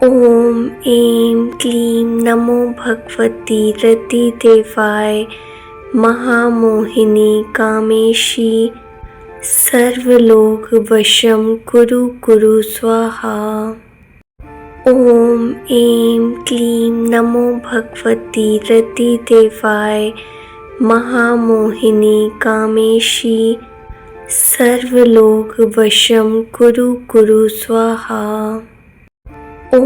ॐ ऐं क्लीं नमो भगवती रतिदेवाय महामोहिनी कामेशी सर्वलोकवशं कुरु कुरु स्वाहा। ॐ ऐं क्लीं नमो भगवती रतिदेवाय महामोहिनी कामेशी सर्वलोकवशं कुरु कुरु स्वाहा। ॐ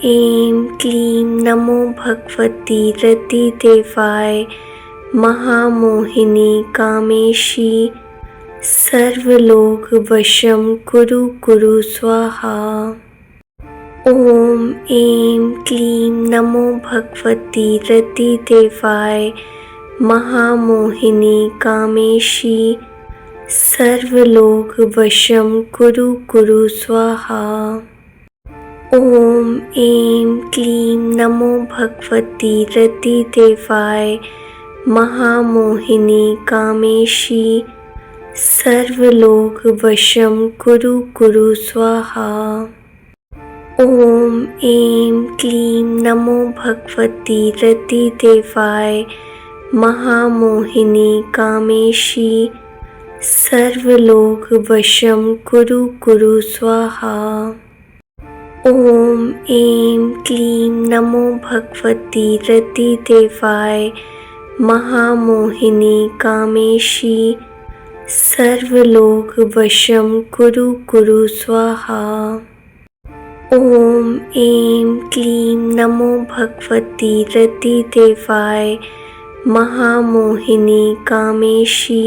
ऐं क्लीं नमो भगवती रतिदेवाय महामोहिनी कामेशी सर्वलोकवशं कुरु कुरु स्वाहा। ॐ ऐं क्लीं नमो भगवती रतिदेवाय महामोहिनी कामेशी सर्वलोकवशं कुरु कुरु स्वाहा। ॐ ऐं क्लीं नमो भगवती रतिदेवाय महामोहिनी कामेशी सर्वलोकवशं कुरु कुरु स्वाहा। ॐ ऐं क्लीं नमो भगवती रतिदेवाय महामोहिनी कामेशी सर्वलोकवशं कुरु कुरु स्वाहा। ॐ ऐं क्लीं नमो भगवती रतिदेवाय महामोहिनी कामेशी सर्वलोकवशं कुरु कुरु स्वाहा। ॐ ऐं क्लीं नमो भगवती रतिदेवाय महामोहिनी कामेशी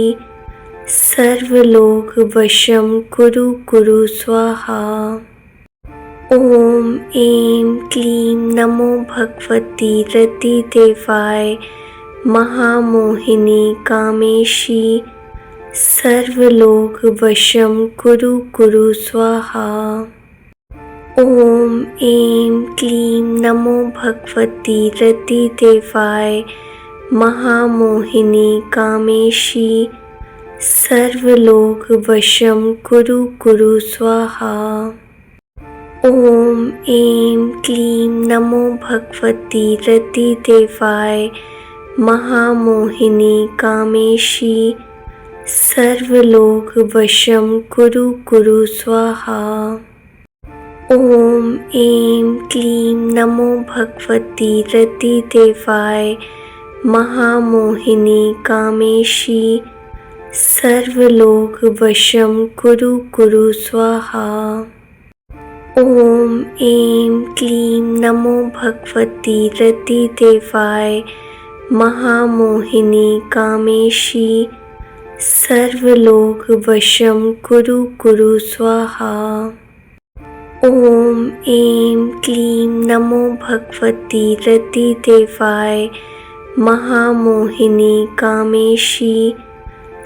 सर्वलोकवशं कुरु कुरु स्वाहा। ॐ ऐं क्लीं नमो भगवती रतिदेवाय महामोहिनी कामेशी सर्वलोकवशं कुरु कुरु स्वाहा। ॐ ऐं क्लीं नमो भगवती रतिदेवाय महामोहिनी कामेशी सर्वलोकवशं कुरु कुरु स्वाहा। ॐ ऐं क्लीं नमो भगवती रतिदेवाय महामोहिनी कामेशी सर्वलोकवशं कुरु कुरु स्वाहा। ॐ ऐं क्लीं नमो भगवती रतिदेवाय महामोहिनी कामेशी सर्वलोकवशं कुरु कुरु स्वाहा। ॐ ऐं क्लीं नमो भगवती रतिदेवाय महामोहिनी कामेशी सर्वलोकवशं कुरु कुरु स्वाहा। ॐ ऐं क्लीं नमो भगवती रतिदेवाय महामोहिनी कामेशी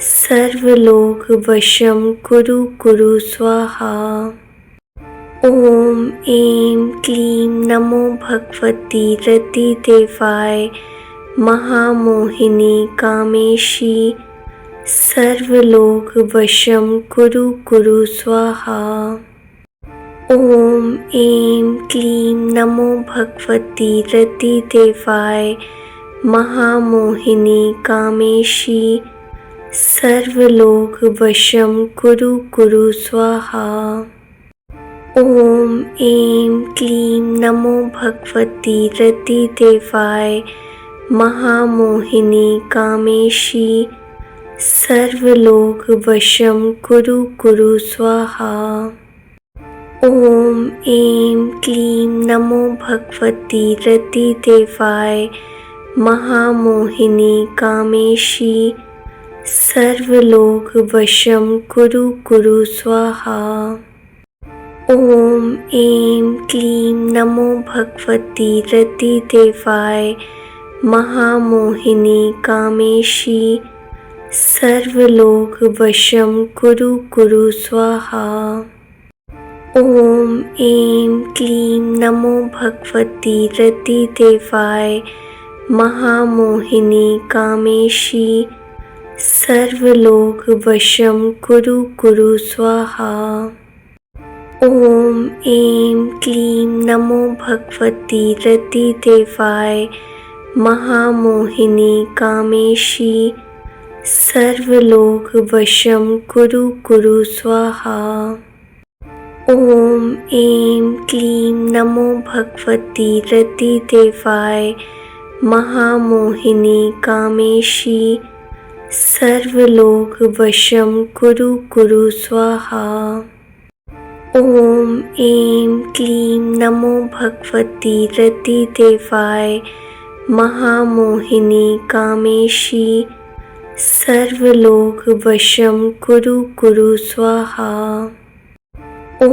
सर्वलोकवशं कुरु कुरु स्वाहा। ॐ ऐं क्लीं नमो भगवती रतिदेवाय महामोहिनी कामेशी सर्वलोकवशं कुरु कुरु स्वाहा। ॐ ऐं क्लीं नमो भगवती रतिदेवाय महामोहिनी कामेशी सर्वलोकवशं कुरु कुरु स्वाहा। ॐ ऐं क्लीं नमो भगवती रतिदेवाय महामोहिनी कामेशी सर्वलोकवशं कुरु कुरु स्वाहा। ॐ ऐं क्लीं नमो भगवती रतिदेवाय महामोहिनी कामेशी सर्वलोकवशं कुरु कुरु स्वाहा। ॐ ऐं क्लीं नमो भगवती रतिदेवाय महामोहिनी कामेशी सर्वलोकवशं कुरु कुरु स्वाहा। ॐ ऐं क्लीं नमो भगवती रतिदेवाय महामोहिनी कामेशी सर्वलोकवशं कुरु कुरु स्वाहा। ॐ ऐं क्लीं नमो भगवती रतिदेवाय महामोहिनी कामेशी सर्वलोकवशं कुरु कुरु स्वाहा। ॐ ऐं क्लीं नमो भगवती रतिदेवाय महामोहिनी कामेशी सर्वलोकवशं कुरु कुरु स्वाहा। ॐ ऐं क्लीं नमो भगवती रतिदेवाय महामोहिनी कामेशी सर्वलोकवशं कुरु कुरु स्वाहा। ॐ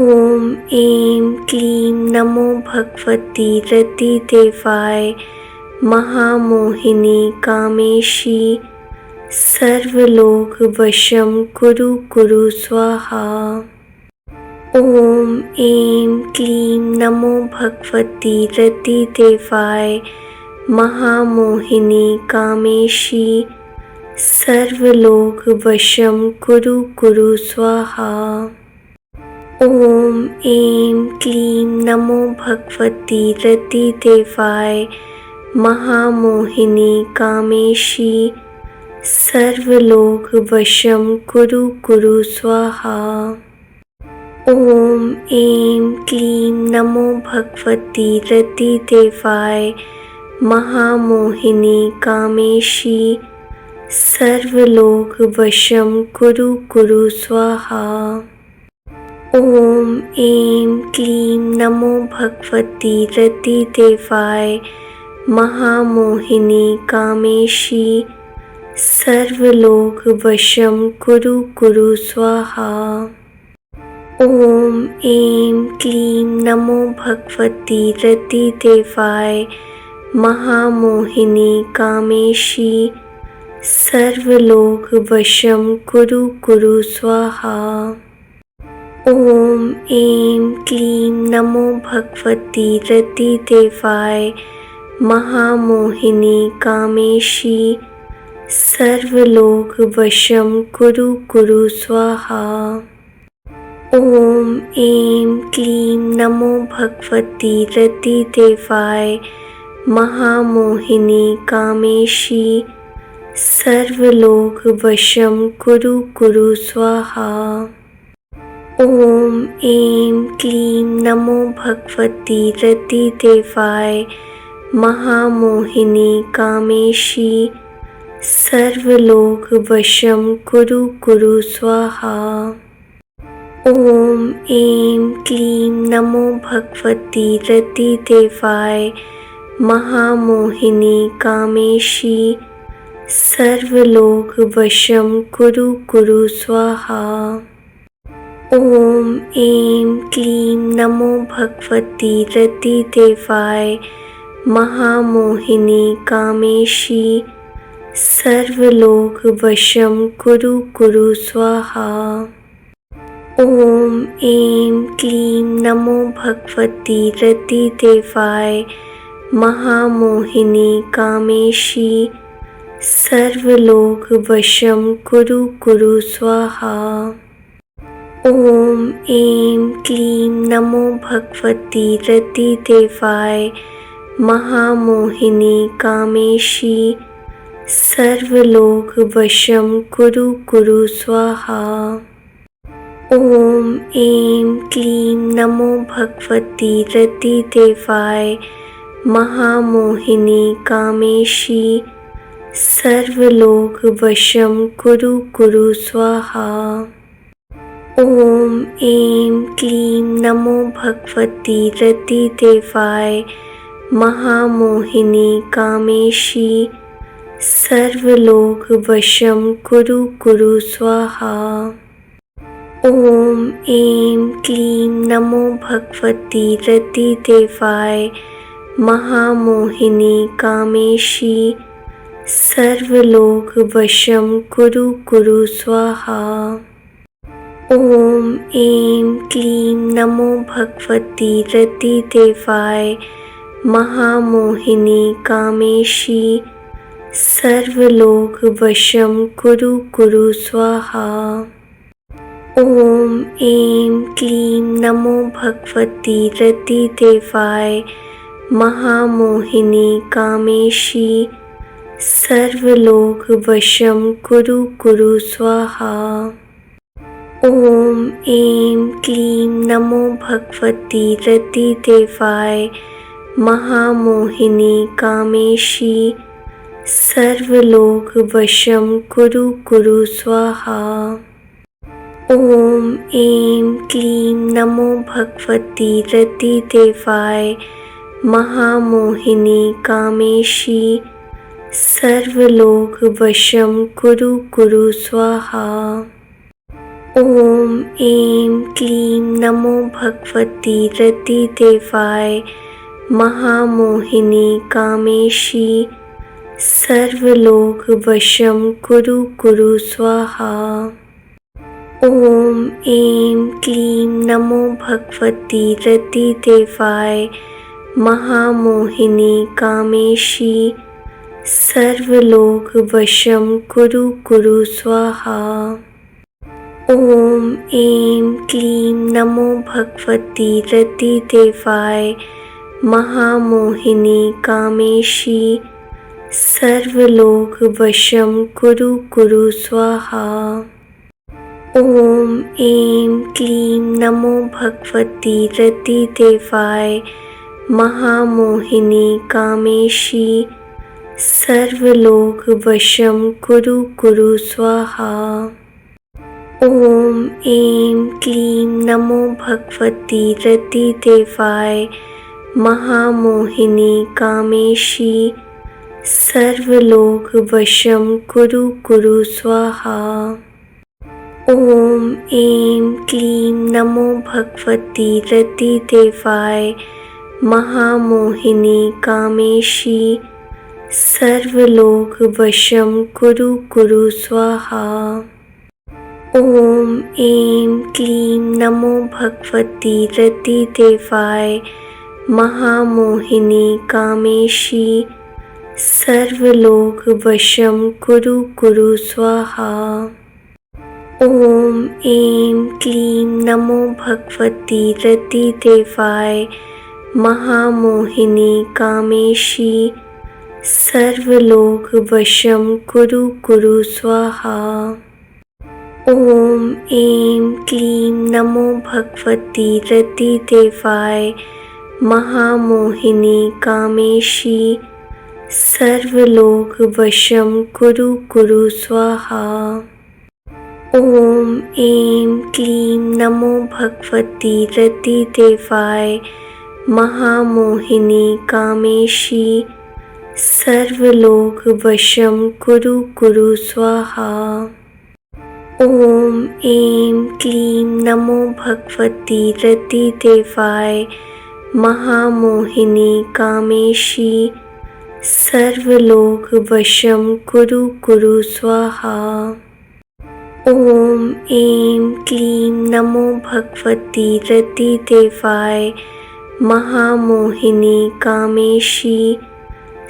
ऐं क्लीं नमो भगवती रतिदेवाय महामोहिनी कामेशी सर्वलोकवशं कुरु कुरु स्वाहा। ॐ ऐं क्लीं नमो भगवती रतिदेवाय महामोहिनी कामेशी सर्वलोकवशं कुरु कुरु स्वाहा। ॐ ऐं क्लीं नमो भगवती रतिदेवाय महामोहिनी कामेशी सर्वलोकवशं कुरु कुरु स्वाहा। ॐ ऐं क्लीं नमो भगवती रतिदेवाय महामोहिनी कामेशी सर्वलोकवशं कुरु कुरु स्वाहा। ॐ ऐं क्लीं नमो भगवती रतिदेवाय महामोहिनी कामेशी सर्वलोकवशं कुरु कुरु स्वाहा। ॐ ऐं क्लीं नमो भगवती रतिदेवाय महामोहिनी कामेशी सर्वलोकवशं कुरु कुरु स्वाहा। ॐ ऐं क्लीं नमो भगवती रतिदेवाय महामोहिनी कामेशी सर्वलोकवशं कुरु कुरु स्वाहा। ॐ ऐं क्लीं नमो भगवती रतिदेवाय महामोहिनी कामेशी सर्वलोकवशं कुरु कुरु स्वाहा। ॐ ऐं क्लीं नमो भगवती रतिदेवाय महामोहिनी कामेशी सर्वलोकवशं कुरु कुरु स्वाहा। ॐ ऐं क्लीं नमो भगवती रतिदेवाय महामोहिनी कामेशी सर्वलोकवशं कुरु कुरु स्वाहा। ॐ ऐं क्लीं नमो भगवती रतिदेवाय महामोहिनी कामेशी सर्वलोकवशं कुरु कुरु स्वाहा। ॐ ऐं क्लीं नमो भगवती रतिदेवाय महामोहिनी कामेशी सर्वलोकवशं कुरु कुरु स्वाहा। ॐ ऐं क्लीं नमो भगवती रतिदेवाय महामोहिनी कामेशी सर्वलोकवशं कुरु कुरु स्वाहा। ॐ ऐं क्लीं नमो भगवती रतिदेवाय महामोहिनी कामेशी सर्वलोकवशं कुरु कुरु स्वाहा। ॐ ऐं क्लीं नमो भगवती रतिदेवाय महामोहिनी कामेशी सर्वलोकवशं कुरु कुरु स्वाहा। ॐ ऐं क्लीं नमो भगवती रतिदेवाय महामोहिनी कामेशी सर्वलोकवशं कुरु कुरु स्वाहा। ॐ ऐं क्लीं नमो भगवती रतिदेवाय महामोहिनी कामेशी सर्वलोकवशं कुरु कुरु स्वाहा। ॐ ऐं क्लीं नमो भगवती रतिदेवाय महामोहिनी कामेशी सर्वलोक वशं कुरु कुरु स्वाहा। ॐ ऐं क्लीं नमो भगवती रतिदेवाय महामोहिनी कामेशी सर्वलोक वशं कुरु कुरु स्वाहा। ॐ ऐं क्लीं नमो भगवती रतिदेवाय महामोहिनी कामेशी सर्वलोक वशं कुरु कुरु स्वाहा। ॐ ऐं क्लीं नमो भगवती रतिदेवाय महामोहिनी कामेशी सर्वलोक वशं कुरु कुरु स्वाहा। ॐ ऐं क्लीं नमो भगवती रतिदेवाय महामोहिनी कामेशी सर्वलोक वशं कुरु कुरु स्वाहा। ॐ ऐं क्लीं नमो भगवती रतिदेवाय महामोहिनी कामेशी सर्वलोक वशं कुरु कुरु स्वाहा। ॐ ऐं क्लीं नमो भगवती रतिदेवाय महामोहिनी कामेशी सर्वलोक वशं कुरु कुरु स्वाहा। ॐ ऐं क्लीं नमो भगवती रतिदेवाय महामोहिनी कामेशी सर्वलोक वशं कुरु कुरु स्वाहा। ॐ ऐं क्लीं नमो भगवती रतिदेवाय महामोहिनी कामेशी सर्वलोक वशं कुरु कुरु स्वाहा। ॐ ऐं क्लीं नमो भगवती रतिदेवाय महामोहिनी कामेशी सर्वलोक वशं कुरु कुरु स्वाहा। ॐ ऐं क्लीं नमो भगवती रतिदेवाय महामोहिनी कामेशी सर्वलोक वशं कुरु कुरु स्वाहा। ॐ ऐं क्लीं नमो भगवती रतिदेवाय महामोहिनी कामेशी सर्वलोक वशं कुरु कुरु स्वाहा। ॐ ऐं क्लीं नमो भगवती रतिदेवाय महामोहिनी कामेशी सर्वलोक वशं कुरु कुरु स्वाहा। ॐ ऐं क्लीं नमो भगवती रतिदेवाय महामोहिनी कामेशी सर्वलोक वशं कुरु कुरु स्वाहा। ॐ ऐं क्लीं नमो भगवती रतिदेवाय महामोहिनी कामेशी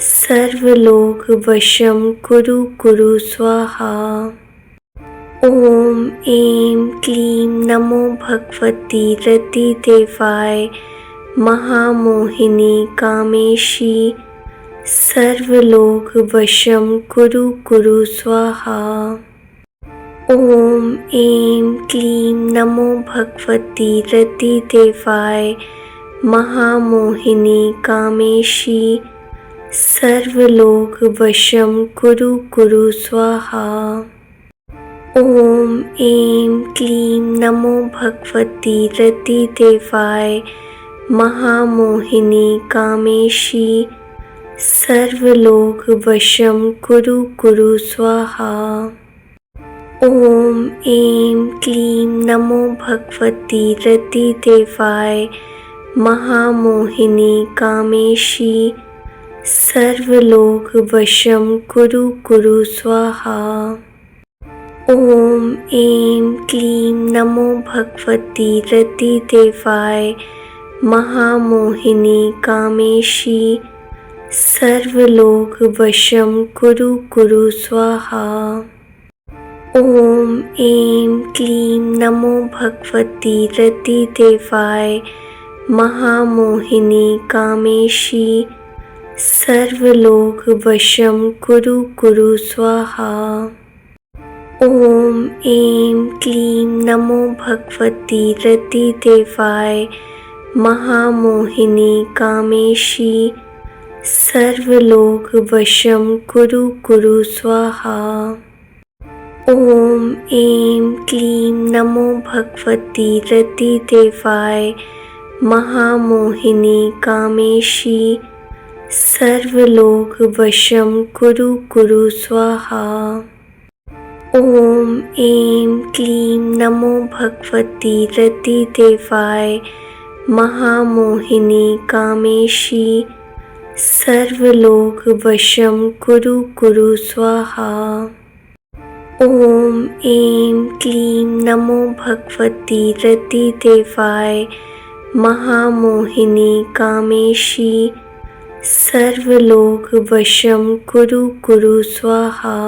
सर्वलोक वशं कुरु कुरु स्वाहा। ॐ ऐं क्लीं नमो भगवती रतिदेवाय महामोहिनी कामेशी सर्वलोक वशं कुरु कुरु स्वाहा। ॐ ऐं क्लीं नमो भगवती रतिदेवाय महामोहिनी कामेशी सर्वलोक वशं कुरु कुरु स्वाहा। ॐ ऐं क्लीं नमो भगवती रतिदेवाय महामोहिनी कामेशी सर्वलोक वशं कुरु कुरु स्वाहा। ॐ ऐं क्लीं नमो भगवती रतिदेवाय महामोहिनी कामेशी सर्वलोक वशं कुरु कुरु स्वाहा। ॐ ऐं क्लीं नमो भगवती रतिदेवाय महामोहिनी कामेशी सर्वलोक वशं कुरु कुरु स्वाहा। ॐ ऐं क्लीं नमो भगवती रतिदेवाय महामोहिनी कामेशी सर्वलोकवशं कुरु कुरु स्वाहा। ॐ ऐं क्लीं नमो भगवती रतिदेवाय महामोहिनी कामेशी सर्वलोकवशं कुरु कुरु स्वाहा। ॐ ऐं क्लीं नमो भगवती रतिदेवाय महामोहिनी कामेशी सर्वलोकवशं कुरु कुरु स्वाहा। ॐ ऐं क्लीं नमो भगवती रतिदेवाय महामोहिनी कामेशी सर्वलोकवशं कुरु कुरु स्वाहा। ॐ ऐं क्लीं नमो भगवती रतिदेवाय महामोहिनी कामेशी सर्वलोकवशं कुरु कुरु स्वाहा।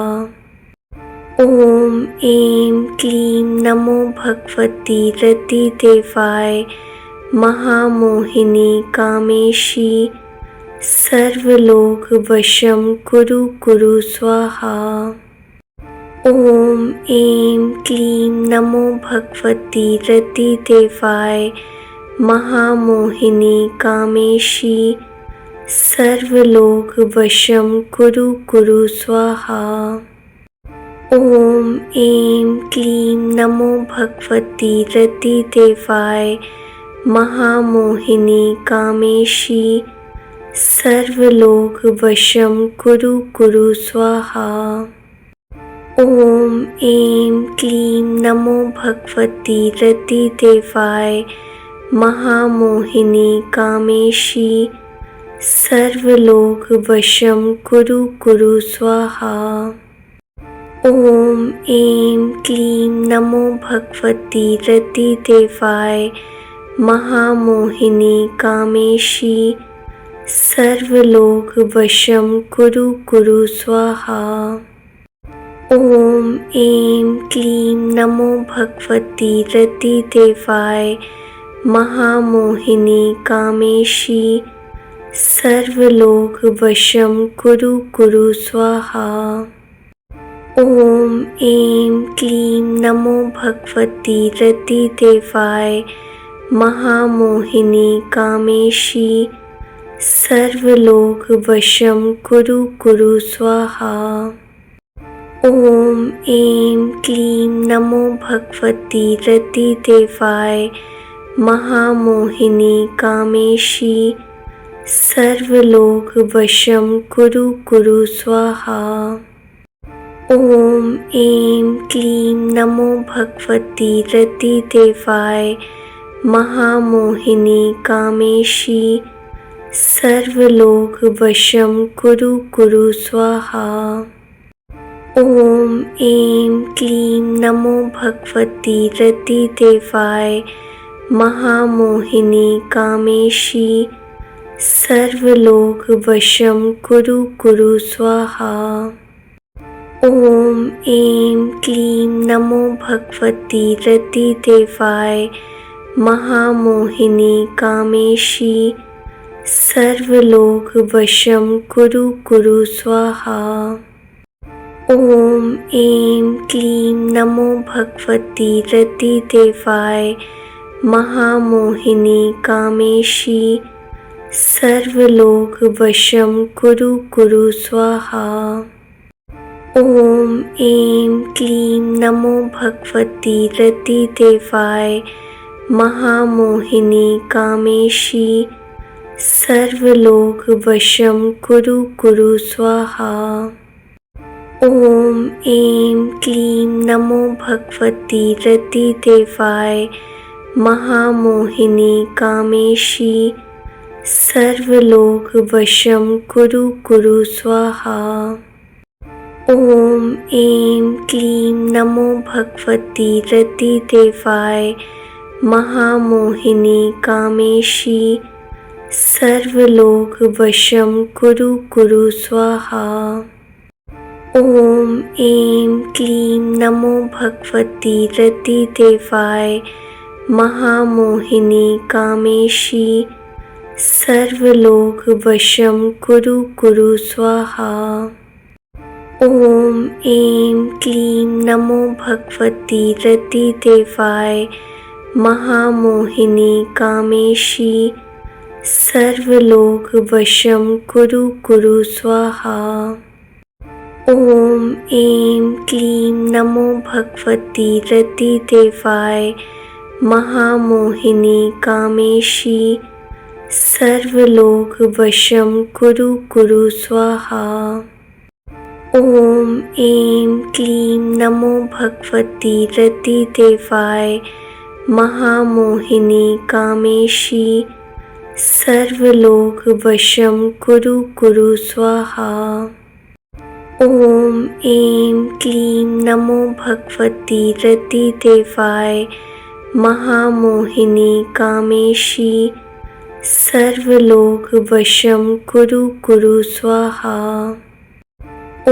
ॐ ऐं क्लीं नमो भगवती रतिदेवाय महामोहिनी कामेशी सर्वलोकवशं कुरु कुरु स्वाहा। ॐ ऐं क्लीं नमो भगवती रतिदेवाय महामोहिनी कामेशी सर्वलोकवशं कुरु कुरु स्वाहा। ॐ ऐं क्लीं नमो भगवती रतिदेवाय महामोहिनी कामेशी सर्वलोकवशं कुरु कुरु स्वाहा। ॐ ऐं क्लीं नमो भगवती रतिदेवाय महामोहिनी कामेशी सर्वलोकवशं कुरु कुरु स्वाहा। ॐ ऐं क्लीं नमो भगवती रतिदेवाय महामोहिनी कामेशी सर्वलोकवशं कुरु कुरु स्वाहा। ॐ ऐं क्लीं नमो भगवती रतिदेवाय महामोहिनी कामेशी सर्वलोकवशं कुरु कुरु स्वाहा। ॐ ऐं क्लीं नमो भगवती रतिदेवाय महामोहिनी कामेशी सर्वलोकवशं कुरु कुरु स्वाहा। ॐ ऐं क्लीं नमो भगवती रतिदेवाय महामोहिनी कामेशी सर्वलोकवशं कुरु कुरु स्वाहा। ॐ ऐं क्लीं नमो भगवती रतिदेवाय महामोहिनी कामेशी सर्वलोकवशं कुरु कुरु स्वाहा। ॐ ऐं क्लीं नमो भगवती रतिदेवाय महामोहिनी कामेशी सर्वलोकवशं कुरु कुरु स्वाहा। ॐ ऐं क्लीं नमो भगवती रतिदेवाय महामोहिनी कामेशी सर्वलोकवशं कुरु कुरु स्वाहा। ॐ ऐं क्लीं नमो भगवती रतिदेवाय महामोहिनी कामेशी सर्वलोकवशं कुरु कुरु स्वाहा। ॐ ऐं क्लीं नमो भगवती रतिदेवाय महामोहिनी कामेशी सर्वलोकवशं कुरु कुरु स्वाहा। ॐ ऐं क्लीं नमो भगवती रतिदेवाय महामोहिनी कामेशी सर्वलोकवशं कुरु कुरु स्वाहा। ॐ ऐं क्लीं नमो भगवती रतिदेवाय महामोहिनी कामेशी सर्वलोकवशं कुरु कुरु स्वाहा। ॐ ऐं क्लीं नमो भगवती रतिदेवाय महामोहिनी कामेशी सर्वलोकवशं कुरु कुरु स्वाहा। ॐ ऐं क्लीं नमो भगवती रतिदेवाय महामोहिनी कामेशी सर्वलोकवशं कुरु कुरु स्वाहा। ॐ ऐं क्लीं नमो भगवती रतिदेवाय महामोहिनी कामेशी सर्वलोकवशं कुरु कुरु स्वाहा। ॐ ऐं क्लीं नमो भगवती रतिदेवाय महामोहिनी कामेशी सर्वलोकवशं कुरु कुरु स्वाहा। ॐ ऐं क्लीं नमो भगवती रतिदेवाय महामोहिनी कामेशी सर्वलोकवशं कुरु कुरु स्वाहा। ॐ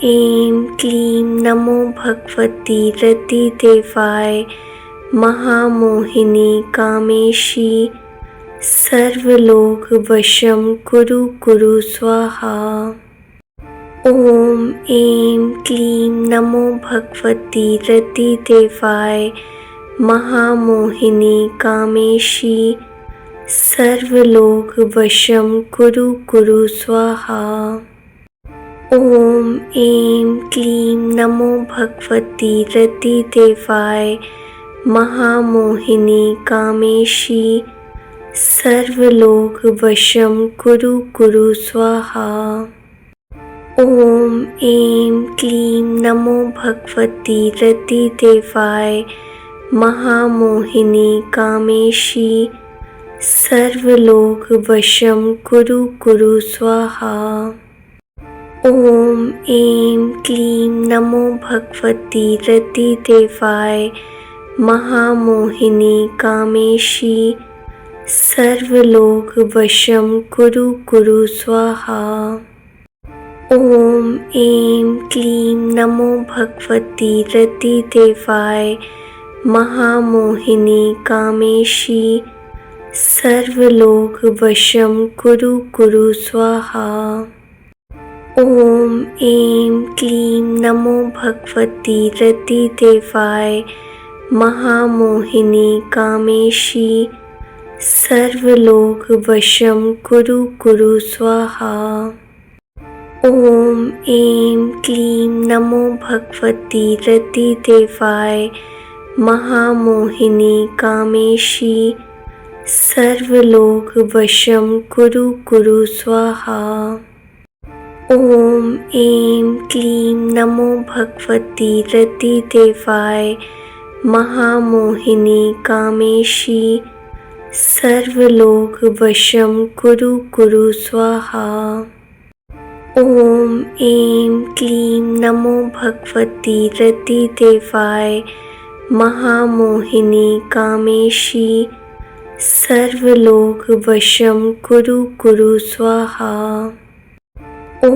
ऐं क्लीं नमो भगवती रतिदेवाय महामोहिनी कामेशी सर्वलोकवशं कुरु कुरु स्वाहा। ॐ ऐं क्लीं नमो भगवती रतिदेवाय महामोहिनी कामेशी सर्वलोकवशं कुरु कुरु स्वाहा। ॐ ऐं क्लीं नमो भगवती रतिदेवाय महामोहिनी कामेशी सर्वलोकवशं कुरु कुरु स्वाहा। ॐ ऐं क्लीं नमो भगवती रतिदेवाय महामोहिनी कामेशी सर्वलोकवशं कुरु कुरु स्वाहा। ॐ ऐं क्लीं नमो भगवती रतिदेवाय महामोहिनी कामेशी सर्वलोकवशं कुरु कुरु स्वाहा। ॐ ऐं क्लीं नमो भगवती रतिदेवाय महामोहिनी कामेशी सर्वलोकवशं कुरु कुरु स्वाहा। ॐ ऐं क्लीं नमो भगवती रतिदेवाय महामोहिनी कामेशी सर्वलोकवशं कुरु कुरु स्वाहा। ॐ ऐं क्लीं नमो भगवती रतिदेवाय महामोहिनी कामेशी सर्वलोकवशं कुरु कुरु स्वाहा। ॐ ऐं क्लीं नमो भगवती रतिदेवाय महामोहिनी कामेशी सर्वलोकवशं कुरु कुरु स्वाहा। ॐ ऐं क्लीं नमो भगवती रतिदेवाय महामोहिनी कामेशी सर्वलोकवशं कुरु कुरु स्वाहा। ॐ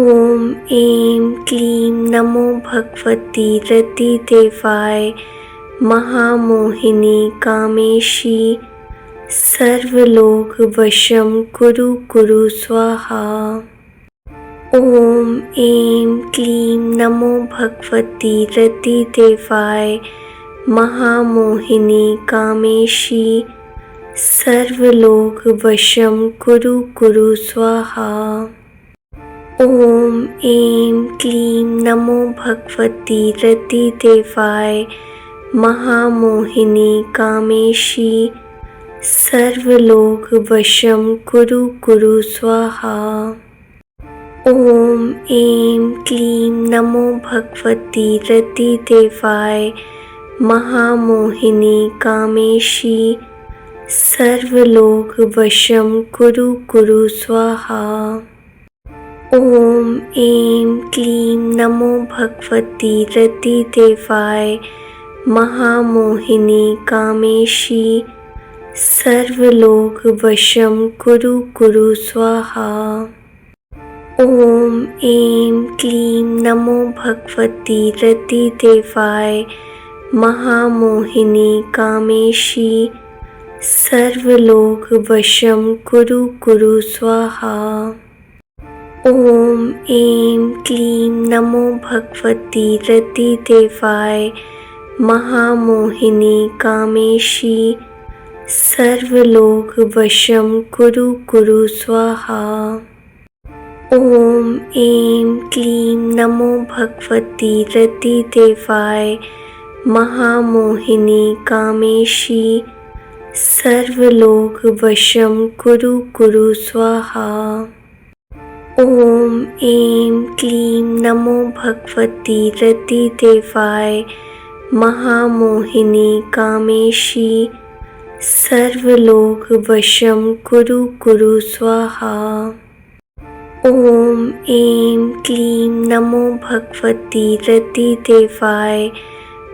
ऐं क्लीं नमो भगवती रतिदेवाय महामोहिनी कामेशी सर्वलोकवशं कुरु कुरु स्वाहा। ॐ ऐं क्लीं नमो भगवती रतिदेवाय महामोहिनी कामेशी सर्वलोकवशं कुरु कुरु स्वाहा। ॐ ऐं क्लीं नमो भगवती रतिदेवाय महामोहिनी कामेशी सर्वलोकवशं कुरु कुरु स्वाहा। ॐ ऐं क्लीं नमो भगवती रतिदेवाय महामोहिनी कामेशी सर्वलोकवशं कुरु कुरु स्वाहा। ॐ ऐं क्लीं नमो भगवती रतिदेवाय महामोहिनी कामेशी सर्वलोकवशं कुरु कुरु स्वाहा। ॐ ऐं क्लीं नमो भगवती रतिदेवाय महामोहिनी कामेशी सर्वलोकवशं कुरु कुरु स्वाहा। ॐ ऐं क्लीं नमो भगवती रतिदेवाय महामोहिनी कामेशी सर्वलोकवशं कुरु कुरु स्वाहा। ॐ ऐं क्लीं नमो भगवती रतिदेवाय महामोहिनी कामेशी सर्वलोकवशं कुरु कुरु स्वाहा। ॐ ऐं क्लीं नमो भगवती रतिदेवाय महामोहिनी कामेशी सर्वलोकवशं कुरु कुरु स्वाहा। ॐ ऐं क्लीं नमो भगवती रतिदेवाय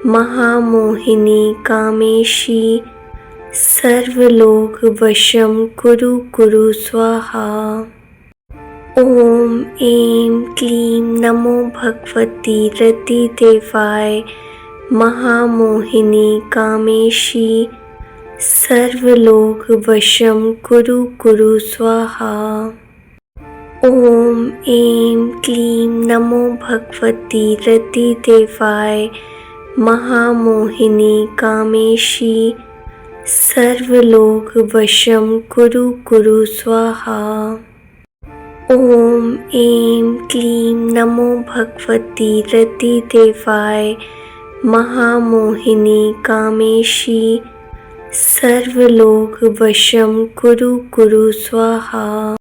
महामोहिनी कामेशी सर्वलोकवशं कुरु कुरु स्वाहा। ॐ ऐं क्लीं नमो भगवती रतिदेवाय महामोहिनी कामेशी सर्वलोकवशं कुरु कुरु स्वाहा। ॐ ऐं क्लीं नमो भगवती रतिदेवाय महामोहिनी कामेशी सर्वलोकवशं कुरु कुरु स्वाहा। ॐ ऐं क्लीं नमो भगवती रतिदेवाय महामोहिनी कामेशी सर्वलोकवशं कुरु कुरु स्वाहा।